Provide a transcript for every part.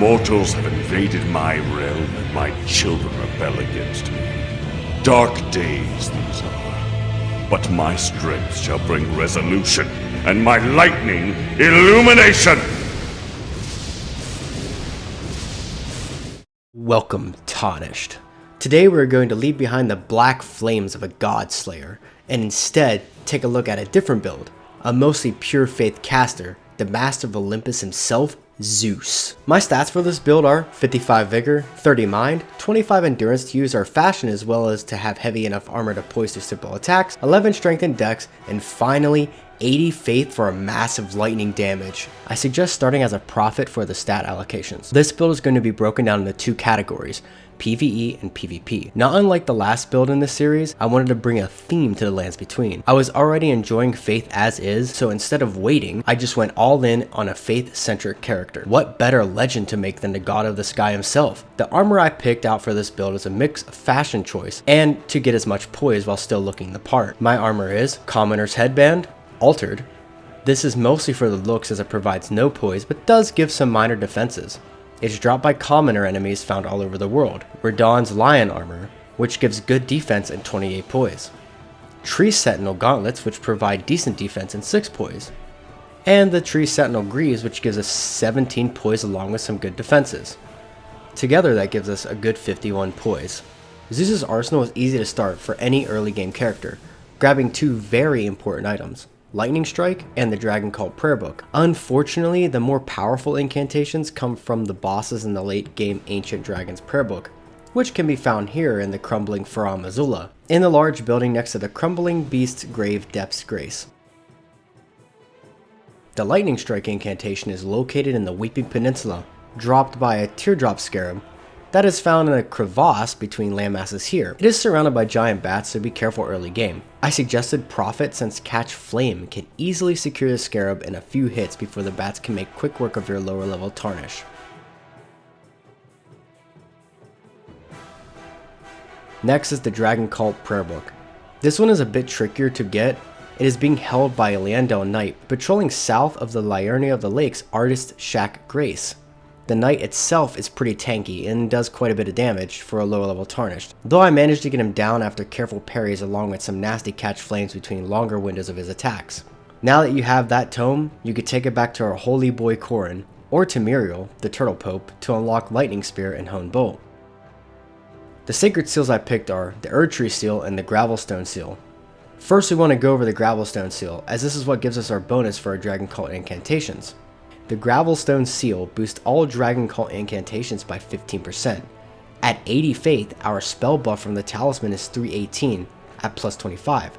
mortals have invaded my realm and my children rebel against me. Dark days these are, but my strength shall bring resolution, and my lightning illumination! Welcome, Tarnished. Today we're going to leave behind the black flames of a god slayer, and instead take a look at a different build, a mostly pure faith caster, the master of Olympus himself, Zeus. My stats for this build are 55 vigor, 30 mind, 25 endurance to use our fashion as well as to have heavy enough armor to poise through simple attacks, 11 strength and dex, and finally 80 faith for a massive lightning damage. I suggest starting as a prophet for the stat allocations. This build is going to be broken down into two categories, PvE and PvP. Not unlike the last build in this series, I wanted to bring a theme to the lands between. I was already enjoying faith as is, so instead of waiting, I just went all in on a faith-centric character. What better legend to make than the god of the sky himself? The armor I picked out for this build is a mix of fashion choice and to get as much poise while still looking the part. My armor is Commoner's Headband, Altered. This is mostly for the looks as it provides no poise but does give some minor defenses. It's dropped by commoner enemies found all over the world. Radon's Lion Armor, which gives good defense and 28 poise. Tree Sentinel Gauntlets, which provide decent defense and 6 poise. And the Tree Sentinel Greaves, which gives us 17 poise along with some good defenses. Together that gives us a good 51 poise. Zeus's arsenal is easy to start for any early game character, grabbing two very important items, Lightning Strike and the Dragon Cult Prayer Book. Unfortunately, the more powerful incantations come from the bosses in the late game Ancient Dragon's Prayer Book, which can be found here in the Crumbling Faram Azula, in the large building next to the Crumbling Beast's Grave Depth's Grace. The Lightning Strike incantation is located in the Weeping Peninsula, dropped by a Teardrop Scarab that is found in a crevasse between landmasses here. It is surrounded by giant bats, so be careful early game. I suggested Prophet since Catch Flame can easily secure the scarab in a few hits before the bats can make quick work of your lower level Tarnish. Next is the Dragon Cult Prayer Book. This one is a bit trickier to get. It is being held by a Liandel Knight, patrolling south of the Liurnia of the Lakes Artist Shack Grace. The knight itself is pretty tanky and does quite a bit of damage for a lower level Tarnished, though I managed to get him down after careful parries along with some nasty catch flames between longer windows of his attacks. Now that you have that tome, you could take it back to our holy boy Corrin, or to Muriel, the Turtle Pope, to unlock Lightning Spear and Hone Bolt. The sacred seals I picked are the Erdtree Seal and the Gravelstone Seal. First we want to go over the Gravelstone Seal, as this is what gives us our bonus for our Dragon Cult incantations. The Gravelstone Seal boosts all Dragon Cult incantations by 15%. At 80 faith, our spell buff from the talisman is 318 at plus 25,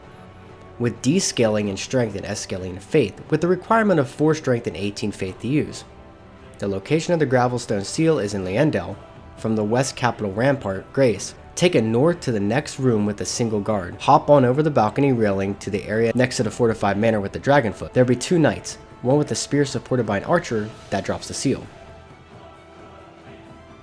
with descaling in strength and S-scaling in faith, with the requirement of 4 strength and 18 faith to use. The location of the Gravelstone Seal is in Liandel, from the West Capital Rampart, Grace. Take it north to the next room with a single guard. Hop on over the balcony railing to the area next to the fortified manor with the Dragonfoot. There'll be 2 knights, one with a spear supported by an archer that drops the seal.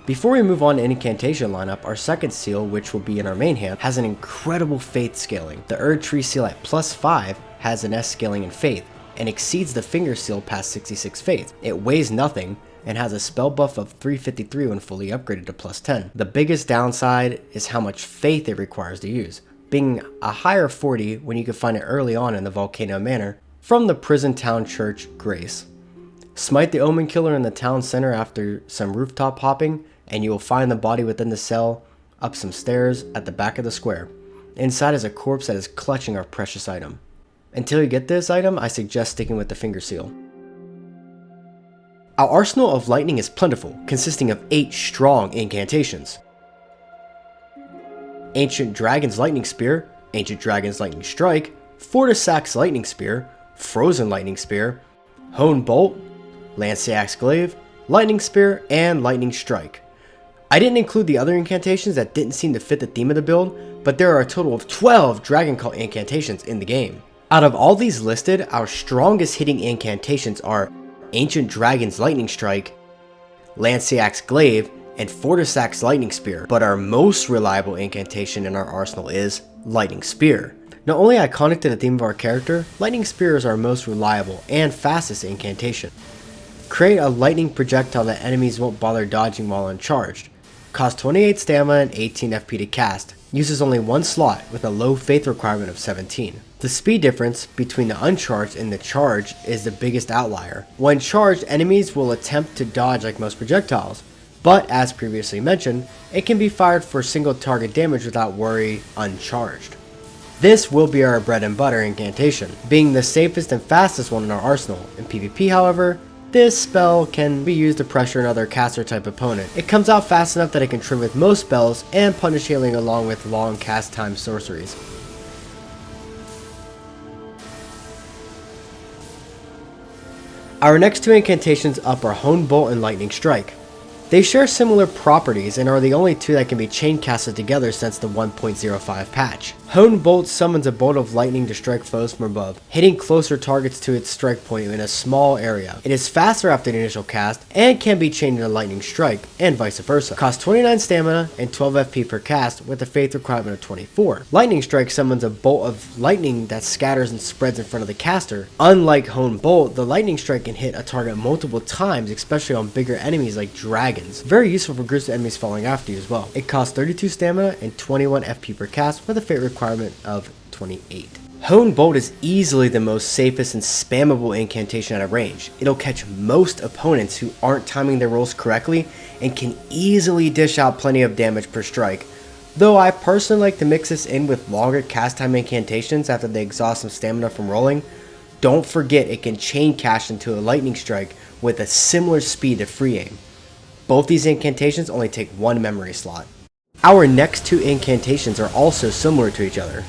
Before we move on to Incantation lineup, our second seal, which will be in our main hand, has an incredible faith scaling. The Erdtree Seal at plus 5 has an S scaling in faith, and exceeds the Finger Seal past 66 faith. It weighs nothing, and has a spell buff of 353 when fully upgraded to plus 10. The biggest downside is how much faith it requires to use, being a higher 40 when you can find it early on in the Volcano Manor, from the Prison Town Church, Grace. Smite the Omen Killer in the town center after some rooftop hopping, and you will find the body within the cell, up some stairs at the back of the square. Inside is a corpse that is clutching our precious item. Until you get this item, I suggest sticking with the Finger Seal. Our arsenal of lightning is plentiful, consisting of 8 strong incantations. Ancient Dragon's Lightning Spear, Ancient Dragon's Lightning Strike, Fortisac's Lightning Spear, Frozen Lightning Spear, Hone Bolt, Lanceaxe Glaive, Lightning Spear, and Lightning Strike. I didn't include the other incantations that didn't seem to fit the theme of the build, but there are a total of 12 Dragon Cult incantations in the game. Out of all these listed, our strongest hitting incantations are Ancient Dragon's Lightning Strike, Lanceaxe Glaive, and Fortisac's Lightning Spear, but our most reliable incantation in our arsenal is Lightning Spear. Not only iconic to the theme of our character, Lightning Spear is our most reliable and fastest incantation. Create a lightning projectile that enemies won't bother dodging while uncharged. Costs 28 stamina and 18 FP to cast. Uses only one slot with a low faith requirement of 17. The speed difference between the uncharged and the charged is the biggest outlier. When charged, enemies will attempt to dodge like most projectiles, but as previously mentioned, it can be fired for single target damage without worry uncharged. This will be our bread and butter incantation, being the safest and fastest one in our arsenal. In PvP, however, this spell can be used to pressure another caster type opponent. It comes out fast enough that it can trim with most spells and punish healing along with long cast time sorceries. Our next two incantations up are Hone Bolt and Lightning Strike. They share similar properties and are the only two that can be chain casted together since the 1.05 patch. Hone Bolt summons a bolt of lightning to strike foes from above, hitting closer targets to its strike point in a small area. It is faster after the initial cast and can be chained into Lightning Strike, and vice versa. Costs 29 stamina and 12 FP per cast with a faith requirement of 24. Lightning Strike summons a bolt of lightning that scatters and spreads in front of the caster. Unlike Hone Bolt, the Lightning Strike can hit a target multiple times, especially on bigger enemies like dragons. Very useful for groups of enemies following after you as well. It costs 32 stamina and 21 FP per cast with a fate requirement of 28. Hone Bolt is easily the most safest and spammable incantation at a range. It'll catch most opponents who aren't timing their rolls correctly and can easily dish out plenty of damage per strike. Though I personally like to mix this in with longer cast time incantations after they exhaust some stamina from rolling. Don't forget it can chain cash into a Lightning Strike with a similar speed to free aim. Both these incantations only take one memory slot. Our next two incantations are also similar to each other.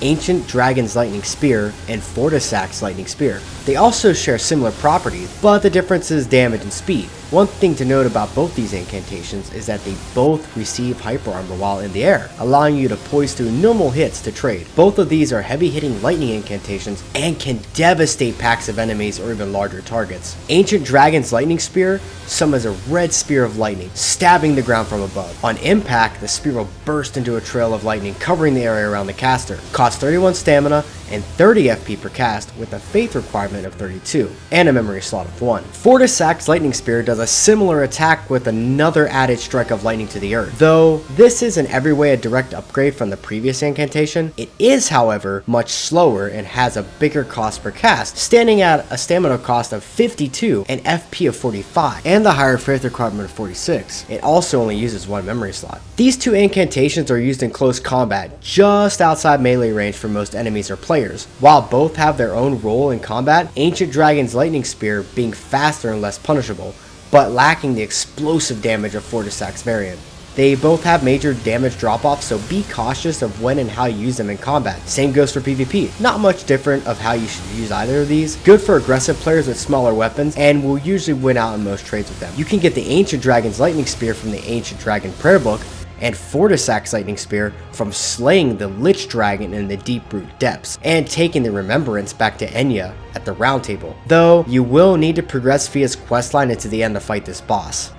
Ancient Dragon's Lightning Spear and Fortisac's Lightning Spear. They also share similar properties, but the difference is damage and speed. One thing to note about both these incantations is that they both receive hyper armor while in the air, allowing you to poise through normal hits to trade. Both of these are heavy hitting lightning incantations and can devastate packs of enemies or even larger targets. Ancient Dragon's Lightning Spear summons a red spear of lightning, stabbing the ground from above. On impact, the spear will burst into a trail of lightning covering the area around the caster. Costs 31 stamina and 30 FP per cast with a faith requirement of 32 and a memory slot of 1. Fortisac's Lightning Spear does a similar attack with another added strike of lightning to the earth. Though this is in every way a direct upgrade from the previous incantation, it is however much slower and has a bigger cost per cast, standing at a stamina cost of 52 and FP of 45 and the higher faith requirement of 46. It also only uses one memory slot. These two incantations are used in close combat just outside melee range for most enemies or players. While both have their own role in combat, Ancient Dragon's Lightning Spear being faster and less punishable, but lacking the explosive damage of Fortisac's variant. They both have major damage drop-offs, so be cautious of when and how you use them in combat. Same goes for PvP. Not much different of how you should use either of these. Good for aggressive players with smaller weapons, and will usually win out in most trades with them. You can get the Ancient Dragon's Lightning Spear from the Ancient Dragon Prayer Book, and Fortisac's Lightning Spear from slaying the Lich Dragon in the Deep Root Depths, and taking the Remembrance back to Enya at the Round Table, though you will need to progress Fia's questline into the end to fight this boss.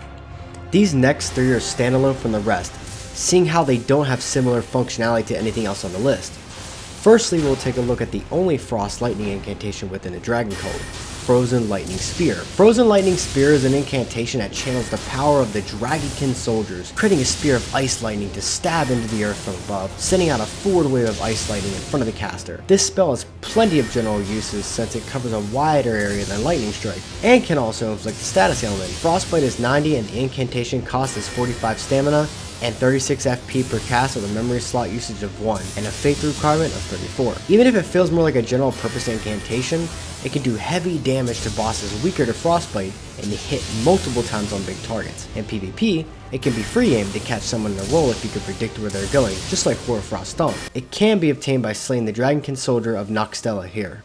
These next three are standalone from the rest, seeing how they don't have similar functionality to anything else on the list. Firstly, we'll take a look at the only Frost Lightning incantation within the Dragon Cult, Frozen Lightning Spear. Frozen Lightning Spear is an incantation that channels the power of the Dragonkin soldiers, creating a spear of ice lightning to stab into the earth from above, sending out a forward wave of ice lightning in front of the caster. This spell has plenty of general uses since it covers a wider area than Lightning Strike, and can also inflict a status ailment. Frostbite is 90 and the incantation cost is 45 stamina, and 36 FP per cast with a memory slot usage of 1, and a faith requirement of 34. Even if it feels more like a general purpose incantation, it can do heavy damage to bosses weaker to Frostbite and hit multiple times on big targets. In PvP, it can be free aim to catch someone in a roll if you can predict where they're going, just like Hoarfrost Stomp. It can be obtained by slaying the Dragonkin soldier of Noxtella here.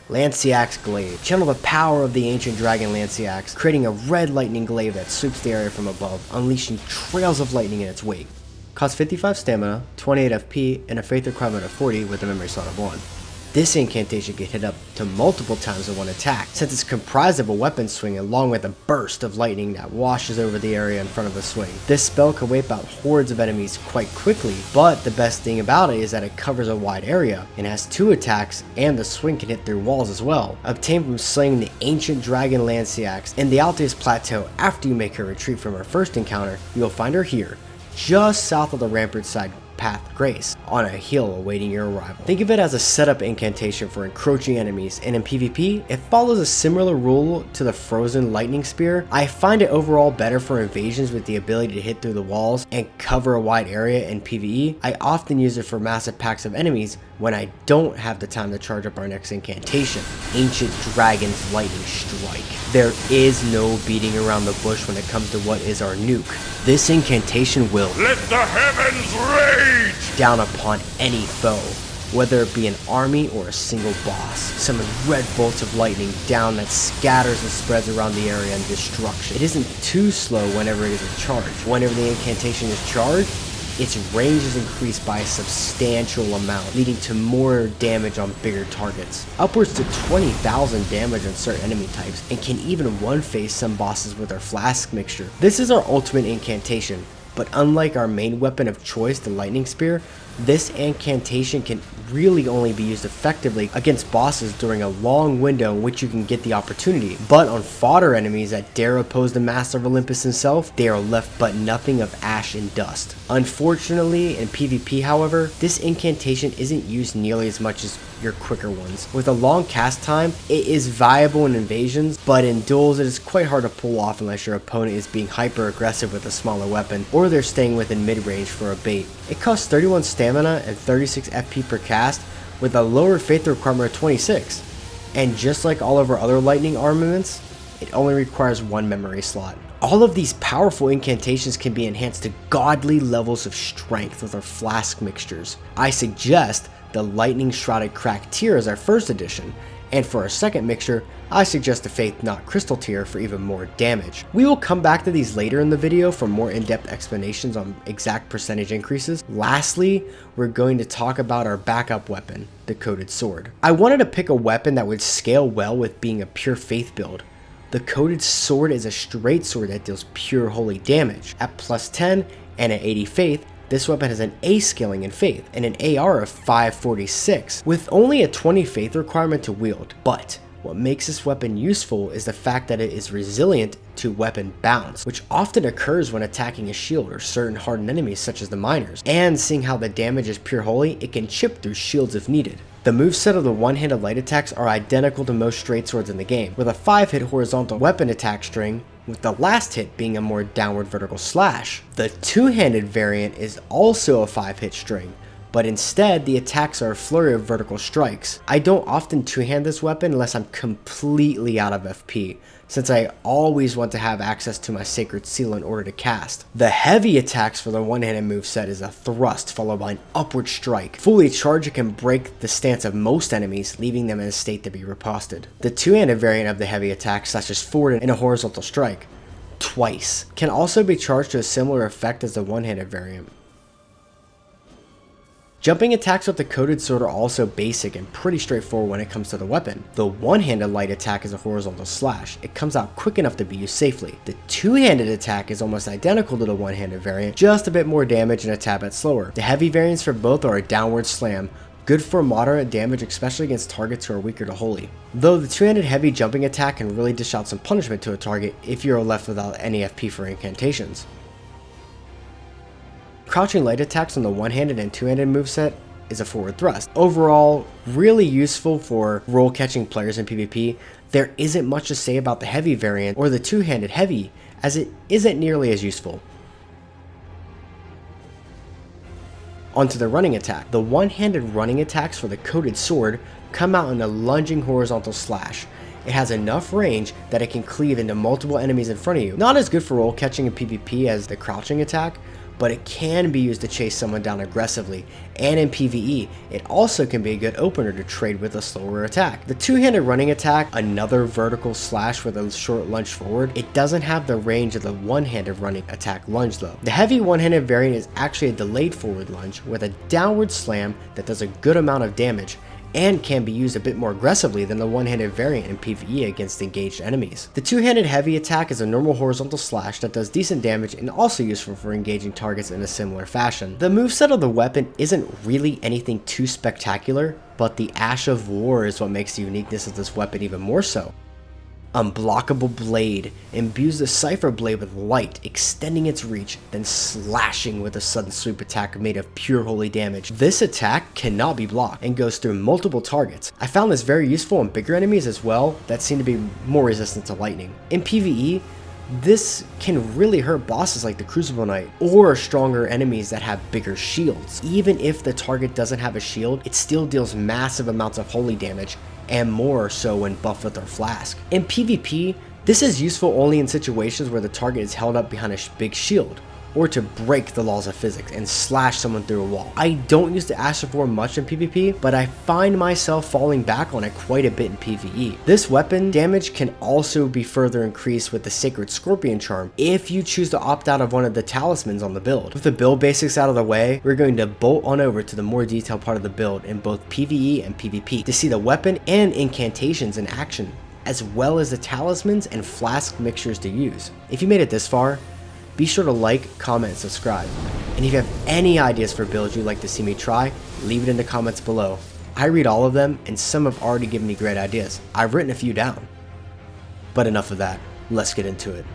Lanciax Glaive. Channel the power of the ancient dragon Lanciax, creating a red lightning glaive that sweeps the area from above, unleashing trails of lightning in its wake. Costs 55 stamina, 28 FP, and a faith requirement of 40 with a memory slot of 1. This incantation can hit up to multiple times in one attack, since it's comprised of a weapon swing along with a burst of lightning that washes over the area in front of the swing. This spell can wipe out hordes of enemies quite quickly, but the best thing about it is that it covers a wide area and has 2 attacks, and the swing can hit through walls as well. Obtained from slaying the ancient dragon Lanciax in the Altus Plateau after you make her retreat from her first encounter, you'll find her here, just south of the rampart side path Grace, on a hill awaiting your arrival. Think of it as a setup incantation for encroaching enemies, and in PvP, it follows a similar rule to the frozen lightning spear. I find it overall better for invasions with the ability to hit through the walls and cover a wide area in PvE. I often use it for massive packs of enemies when I don't have the time to charge up our next incantation, Ancient Dragon's Lightning Strike. There is no beating around the bush when it comes to what is our nuke. This incantation will let the heavens rage down upon any foe, whether it be an army or a single boss. Summon red bolts of lightning down that scatters and spreads around the area in destruction. It isn't too slow whenever it is a charge. Whenever the incantation is charged, its range is increased by a substantial amount, leading to more damage on bigger targets. Upwards to 20,000 damage on certain enemy types, and can even one-face some bosses with our flask mixture. This is our ultimate incantation, but unlike our main weapon of choice, the lightning spear, this incantation can really only be used effectively against bosses during a long window in which you can get the opportunity. But on fodder enemies that dare oppose the Master of Olympus himself, they are left but nothing of ash and dust. Unfortunately, in PvP however, this incantation isn't used nearly as much as your quicker ones. With a long cast time, it is viable in invasions, but in duels it is quite hard to pull off unless your opponent is being hyper aggressive with a smaller weapon, or they're staying within mid-range for a bait. It costs 31 stamina and 36 FP per cast, with a lower faith requirement of 26. And just like all of our other lightning armaments, it only requires 1 memory slot. All of these powerful incantations can be enhanced to godly levels of strength with our flask mixtures. I suggest the Lightning Shrouded Crack tier as our first edition, and for our second mixture, I suggest the Faith Not Crystal tier for even more damage. We will come back to these later in the video for more in-depth explanations on exact percentage increases. Lastly, we're going to talk about our backup weapon, the Coated Sword. I wanted to pick a weapon that would scale well with being a pure faith build. The Coated Sword is a straight sword that deals pure holy damage. At plus 10 and at 80 faith, this weapon has an A scaling in faith and an AR of 546, with only a 20 faith requirement to wield. But what makes this weapon useful is the fact that it is resilient to weapon bounce, which often occurs when attacking a shield or certain hardened enemies such as the miners. And seeing how the damage is pure holy, it can chip through shields if needed. The moveset of the one-handed light attacks are identical to most straight swords in the game, with a 5-hit horizontal weapon attack string, with the last hit being a more downward vertical slash. The two-handed variant is also a 5-hit string, but instead the attacks are a flurry of vertical strikes. I don't often two-hand this weapon unless I'm completely out of FP, since I always want to have access to my Sacred Seal in order to cast. The heavy attacks for the one-handed moveset is a thrust followed by an upward strike. Fully charged, it can break the stance of most enemies, leaving them in a state to be riposted. The two-handed variant of the heavy attack slashes forward in a horizontal strike, twice. Can also be charged to a similar effect as the one-handed variant. Jumping attacks with the Coated Sword are also basic and pretty straightforward when it comes to the weapon. The one-handed light attack is a horizontal slash. It comes out quick enough to be used safely. The two-handed attack is almost identical to the one-handed variant, just a bit more damage and a tad bit slower. The heavy variants for both are a downward slam, good for moderate damage especially against targets who are weaker to holy. Though the two-handed heavy jumping attack can really dish out some punishment to a target if you're left without any FP for incantations. Crouching light attacks on the one-handed and two-handed moveset is a forward thrust. Overall, really useful for roll catching players in PvP. There isn't much to say about the heavy variant or the two-handed heavy, as it isn't nearly as useful. Onto the running attack. The one-handed running attacks for the Coated Sword come out in a lunging horizontal slash. It has enough range that it can cleave into multiple enemies in front of you. Not as good for roll catching in PvP as the crouching attack, but it can be used to chase someone down aggressively, and in PvE, it also can be a good opener to trade with a slower attack. The two-handed running attack, another vertical slash with a short lunge forward, it doesn't have the range of the one-handed running attack lunge though. The heavy one-handed variant is actually a delayed forward lunge with a downward slam that does a good amount of damage, and can be used a bit more aggressively than the one-handed variant in PvE against engaged enemies. The two-handed heavy attack is a normal horizontal slash that does decent damage and also useful for engaging targets in a similar fashion. The moveset of the weapon isn't really anything too spectacular, but the Ash of War is what makes the uniqueness of this weapon even more so. Unblockable Blade imbues the Cypher Blade with light, extending its reach, then slashing with a sudden sweep attack made of pure holy damage. This attack cannot be blocked and goes through multiple targets. I found this very useful in bigger enemies as well that seem to be more resistant to lightning. In PvE, this can really hurt bosses like the Crucible Knight or stronger enemies that have bigger shields. Even if the target doesn't have a shield, it still deals massive amounts of holy damage, and more so when buffed with our flask. In PvP, this is useful only in situations where the target is held up behind a big shield, or to break the laws of physics and slash someone through a wall. I don't use the Ash of War much in PvP, but I find myself falling back on it quite a bit in PvE. This weapon damage can also be further increased with the Sacred Scorpion Charm if you choose to opt out of one of the talismans on the build. With the build basics out of the way, we're going to bolt on over to the more detailed part of the build in both PvE and PvP to see the weapon and incantations in action, as well as the talismans and flask mixtures to use. If you made it this far, be sure to like, comment, and subscribe. And if you have any ideas for builds you'd like to see me try, leave it in the comments below. I read all of them, and some have already given me great ideas. I've written a few down. But enough of that, let's get into it.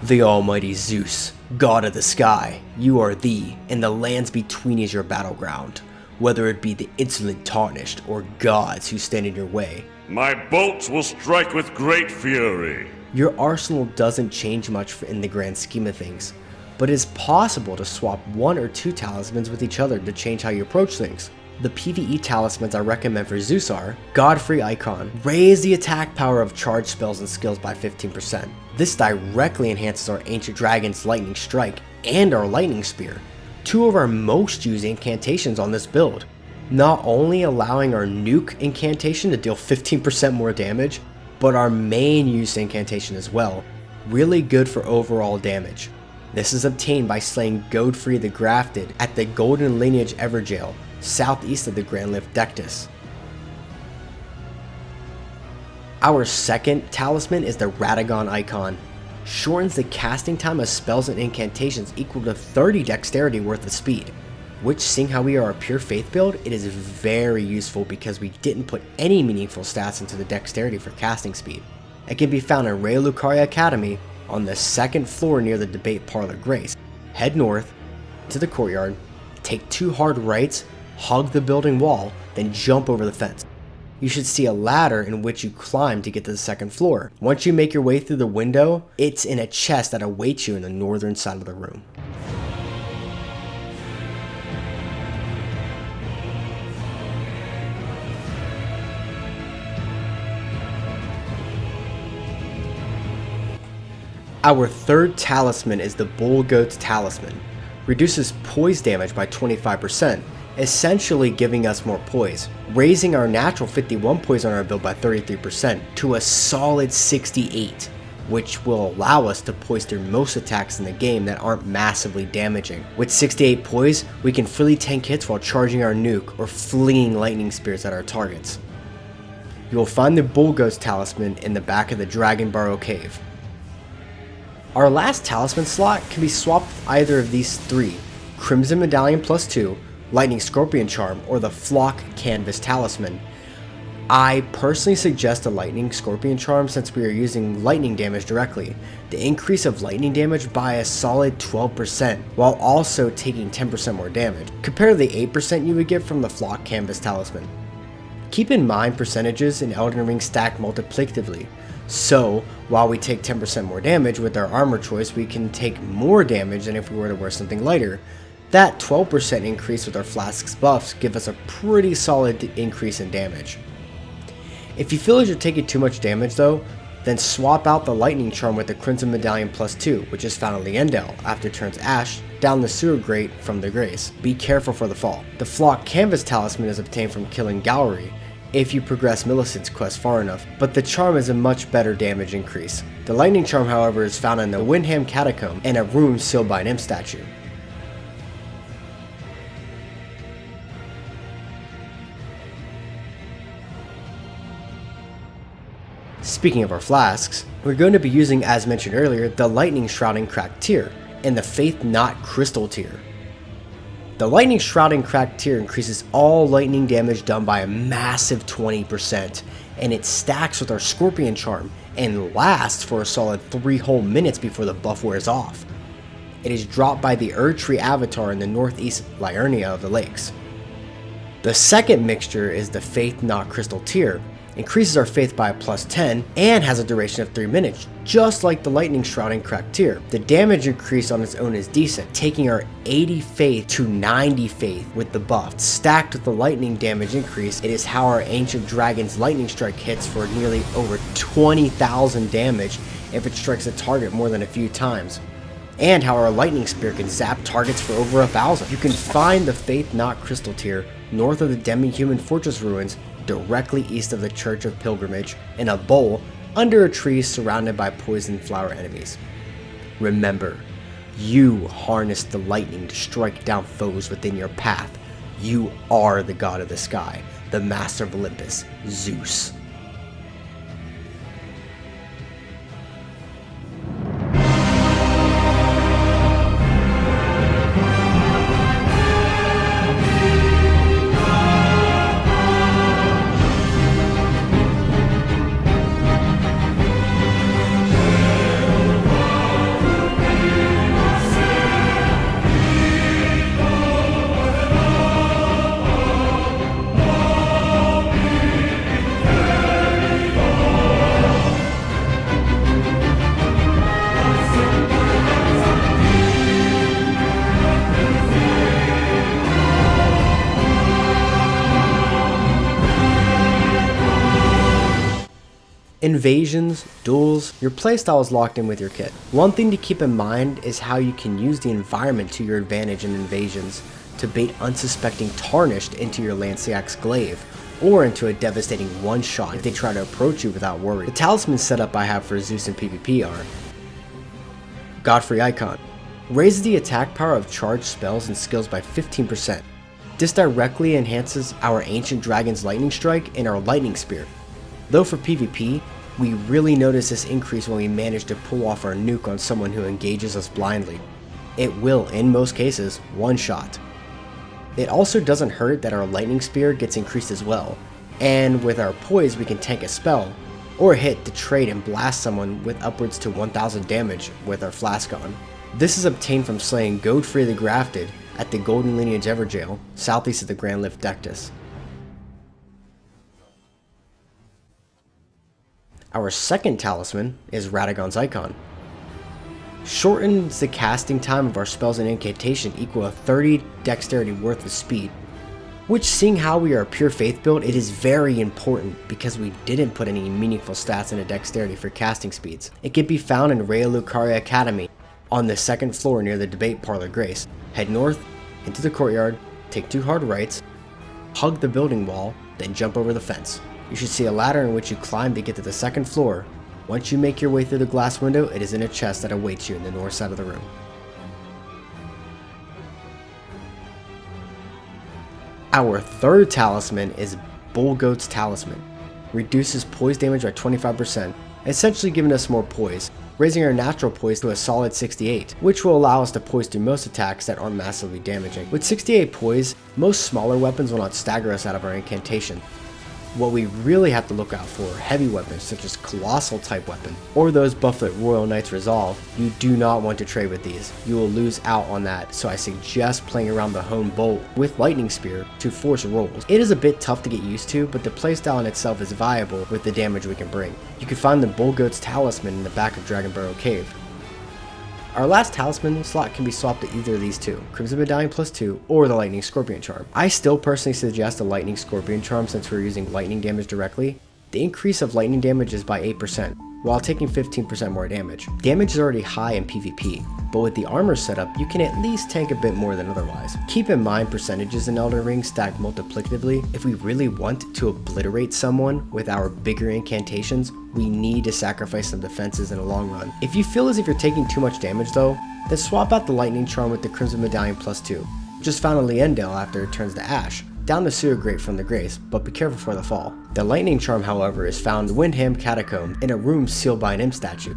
The almighty Zeus, god of the sky, you are thee, and the lands between is your battleground, whether it be the insolent Tarnished or gods who stand in your way. My bolts will strike with great fury. Your arsenal doesn't change much in the grand scheme of things, but it is possible to swap one or two talismans with each other to change how you approach things. The PvE talismans I recommend for Zeus are Godfrey Icon. Raise the attack power of charged spells and skills by 15%. This directly enhances our Ancient Dragon's Lightning Strike and our Lightning Spear, two of our most used incantations on this build. Not only allowing our Nuke incantation to deal 15% more damage, but our main use incantation as well. Really good for overall damage. This is obtained by slaying Godfrey the Grafted at the Golden Lineage Everjail, southeast of the Grand Lift Dectus. Our second talisman is the Radagon Icon. Shortens the casting time of spells and incantations equal to 30 dexterity worth of speed, which, seeing how we are a pure faith build, it is very useful because we didn't put any meaningful stats into the dexterity for casting speed. It can be found in Raya Lucaria Academy on the second floor near the Debate Parlor Grace. Head north to the courtyard, take 2 hard rights, hug the building wall, then jump over the fence. You should see a ladder in which you climb to get to the second floor. Once you make your way through the window, it's in a chest that awaits you in the northern side of the room. Our third talisman is the Bull Goat's Talisman. Reduces poise damage by 25%, essentially giving us more poise, raising our natural 51 poise on our build by 33% to a solid 68, which will allow us to poise through most attacks in the game that aren't massively damaging. With 68 poise, we can freely tank hits while charging our nuke or flinging lightning spears at our targets. You will find the Bull Goat's Talisman in the back of the Dragon Burrow Cave. Our last talisman slot can be swapped with either of these 3, Crimson Medallion +2, Lightning Scorpion Charm, or the Flock Canvas Talisman. I personally suggest the Lightning Scorpion Charm since we are using lightning damage directly. The increase of lightning damage by a solid 12%, while also taking 10% more damage, compared to the 8% you would get from the Flock Canvas Talisman. Keep in mind percentages in Elden Ring stack multiplicatively, so while we take 10% more damage with our armor choice, we can take more damage than if we were to wear something lighter. That 12% increase with our flasks buffs give us a pretty solid increase in damage. If you feel as you're taking too much damage though, Then swap out the lightning charm with the Crimson Medallion +2, which is found in Liendel after it turns ash down the sewer grate from the Grace. Be careful for the fall. The Flock Canvas Talisman is obtained from killing Gallery if you progress Millicent's quest far enough, but the charm is a much better damage increase. The lightning charm, however, is found in the Windham Catacomb and a room sealed by an imp statue. Speaking of our flasks, we're going to be using, as mentioned earlier, the Lightning Shroud and Cracked tier, and the Faith Knot Crystal tier. The Lightning Shroud and Cracked tier increases all lightning damage done by a massive 20%, and it stacks with our Scorpion Charm, and lasts for a solid 3 whole minutes before the buff wears off. It is dropped by the Erdtree avatar in the northeast Liurnia of the lakes. The second mixture is the Faith Knot Crystal tier, increases our faith by a +10, and has a duration of 3 minutes, just like the Lightning Shroud and Cracked tier. The damage increase on its own is decent, taking our 80 faith to 90 faith with the buff. Stacked with the lightning damage increase, it is how our Ancient Dragon's Lightning Strike hits for nearly over 20,000 damage if it strikes a target more than a few times, and how our Lightning Spear can zap targets for over 1,000. You can find the Faith Knot Crystal tier north of the Demi-Human Fortress ruins, directly east of the Church of Pilgrimage, in a bowl under a tree surrounded by poison flower enemies. Remember, you harness the lightning to strike down foes within your path. You are the god of the sky, the master of Olympus, Zeus. Invasions, duels, your playstyle is locked in with your kit. One thing to keep in mind is how you can use the environment to your advantage in invasions to bait unsuspecting Tarnished into your Lanciac's glaive, or into a devastating one-shot if they try to approach you without worry. The talisman setup I have for Zeus and PvP are: Godfrey Icon. Raises the attack power of charged spells and skills by 15%. This directly enhances our Ancient Dragon's Lightning Strike and our Lightning Spear. Though for PvP, we really notice this increase when we manage to pull off our nuke on someone who engages us blindly. It will, in most cases, one-shot. It also doesn't hurt that our Lightning Spear gets increased as well, and with our poise we can tank a spell, or hit to trade and blast someone with upwards to 1000 damage with our flask on. This is obtained from slaying Godfrey the Grafted at the Golden Lineage Everjail, southeast of the Grand Lift Dectus. Our second talisman is Radagon's Icon. Shortens the casting time of our spells and incantation equal a 30 dexterity worth of speed, which, seeing how we are a pure faith build, it is very important because we didn't put any meaningful stats into dexterity for casting speeds. It can be found in Rhea Lucaria Academy on the second floor near the Debate Parlor Grace. Head north into the courtyard, take 2 hard rights, hug the building wall, then jump over the fence. You should see a ladder in which you climb to get to the second floor. Once you make your way through the glass window, it is in a chest that awaits you in the north side of the room. Our third talisman is Bullgoat's Talisman. Reduces poise damage by 25%, essentially giving us more poise, raising our natural poise to a solid 68, which will allow us to poise through most attacks that aren't massively damaging. With 68 poise, most smaller weapons will not stagger us out of our incantation. What we really have to look out for are heavy weapons such as Colossal type weapon, or those buffed with Royal Knight's Resolve. You do not want to trade with these, you will lose out on that, so I suggest playing around the Hone Bolt with Lightning Spear to force rolls. It is a bit tough to get used to, but the playstyle in itself is viable with the damage we can bring. You can find the Bullgoat's Talisman in the back of Dragon Burrow Cave. Our last talisman slot can be swapped to either of these two, Crimson Medallion +2 or the Lightning Scorpion Charm. I still personally suggest the Lightning Scorpion Charm since we're using lightning damage directly. The increase of lightning damage is by 8%, while taking 15% more damage. Damage is already high in PvP, but with the armor setup, you can at least tank a bit more than otherwise. Keep in mind percentages in Elden Ring stack multiplicatively. If we really want to obliterate someone with our bigger incantations, we need to sacrifice some defenses in the long run. If you feel as if you're taking too much damage though, then swap out the Lightning Charm with the Crimson Medallion +2. Just found in Liendale after it turns to ash. Down the sewer grate from the Grace, but be careful for the fall. The Lightning Charm, however, is found in Windham Catacomb in a room sealed by an imp statue.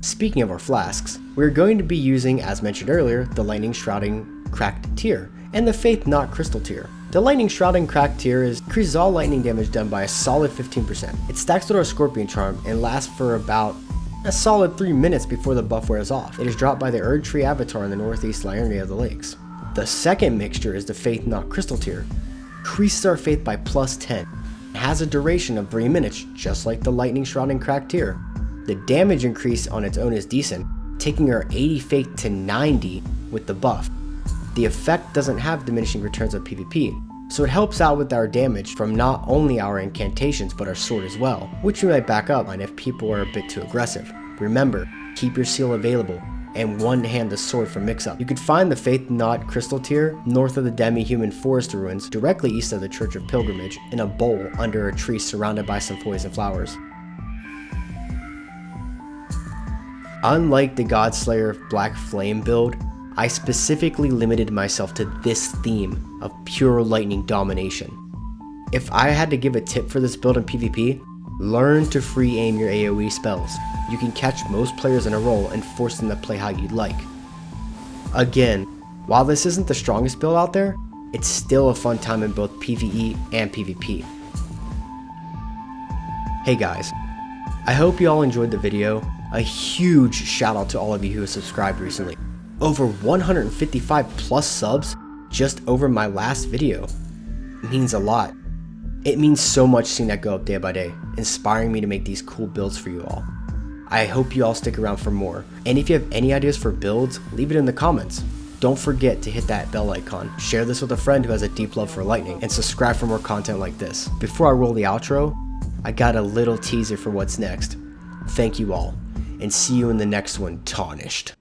Speaking of our flasks, we're going to be using, as mentioned earlier, the Lightning Shrouding Cracked Tier and the Faith Knot Crystal Tier. The Lightning Shrouding Cracked Tier increases all lightning damage done by a solid 15%. It stacks with our Scorpion Charm and lasts for about a solid 3 minutes before the buff wears off. It is dropped by the Erd Tree Avatar in the northeast Liurnia of the Lakes. The second mixture is the Faith Knot Crystal Tier. Increases our faith by +10. It has a duration of 3 minutes, just like the Lightning Shrouding Cracked Tier. The damage increase on its own is decent, taking our 80 faith to 90 with the buff. The effect doesn't have diminishing returns of PvP, so it helps out with our damage from not only our incantations but our sword as well, which we might back up on if people are a bit too aggressive. Remember, keep your seal available, and one-hand the sword for mix-up. You can find the Faith Knot Crystal Tier north of the Demi-Human Forest ruins, directly east of the Church of Pilgrimage, in a bowl under a tree surrounded by some poison flowers. Unlike the Godslayer Black Flame build, I specifically limited myself to this theme of pure lightning domination. If I had to give a tip for this build in PvP, learn to free aim your AoE spells. You can catch most players in a roll and force them to play how you'd like. Again, while this isn't the strongest build out there, it's still a fun time in both PvE and PvP. Hey guys, I hope you all enjoyed the video. A huge shout out to all of you who have subscribed recently. Over 155 plus subs just over my last video. It means a lot. It means so much seeing that go up day by day, inspiring me to make these cool builds for you all. I hope you all stick around for more, and if you have any ideas for builds, leave it in the comments. Don't forget to hit that bell icon, share this with a friend who has a deep love for lightning, and subscribe for more content like this. Before I roll the outro, I got a little teaser for what's next. Thank you all, and see you in the next one, Tarnished.